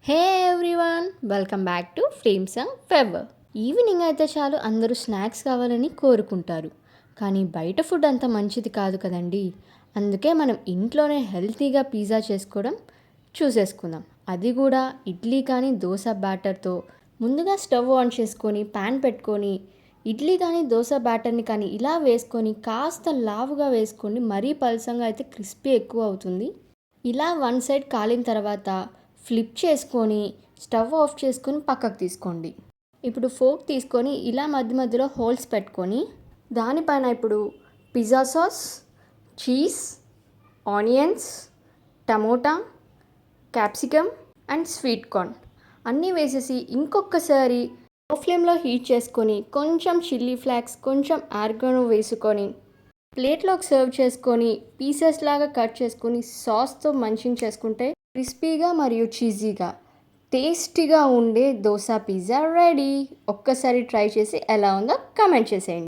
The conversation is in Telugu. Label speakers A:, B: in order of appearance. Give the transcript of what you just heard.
A: Hey everyone, welcome back to flames and fever. Evening అయితే చాలు అందరూ స్నాక్స్ కావాలని కోరుకుంటారు. కానీ బయట ఫుడ్ అంత మంచిది కాదు కదండి. అందుకే మనం ఇంట్లోనే హెల్తీగా పిజ్జా చేసుకోవడం చూసేసుకుందాం. అది కూడా ఇడ్లీ కానీ దోశ బ్యాటర్తో. ముందుగా స్టవ్ ఆన్ చేసుకొని ప్యాన్ పెట్టుకొని ఇడ్లీ కానీ దోశ బ్యాటర్ని కానీ ఇలా వేసుకొని కాస్త లావుగా వేసుకొని మరీ పలసంగా అయితే క్రిస్పీ ఎక్కువ అవుతుంది. ఇలా వన్ సైడ్ కాలిన తర్వాత ఫ్లిప్ చేసుకొని స్టవ్ ఆఫ్ చేసుకొని పక్కకు తీసుకోండి. ఇప్పుడు ఫోర్క్ తీసుకొని ఇలా మధ్య మధ్యలో హోల్స్ పెట్టుకొని దానిపైన ఇప్పుడు pizza sauce, cheese, onions, tomato, capsicum and sweet corn అన్నీ వేసేసి ఇంకొకసారి లో ఫ్లేమ్లో హీట్ చేసుకొని కొంచెం చిల్లీ ఫ్లేక్స్, కొంచెం ఆర్గానో వేసుకొని ప్లేట్లోకి సర్వ్ చేసుకొని పీసెస్ లాగా కట్ చేసుకొని సాస్తో మంచింగ్ చేసుకుంటే క్రిస్పీగా మరియు చీజీగా టేస్టీగా ఉండే దోశ పిజ్జా రెడీ. ఒక్కసారి ట్రై చేసి ఎలా ఉందో కామెంట్ చేసేయండి.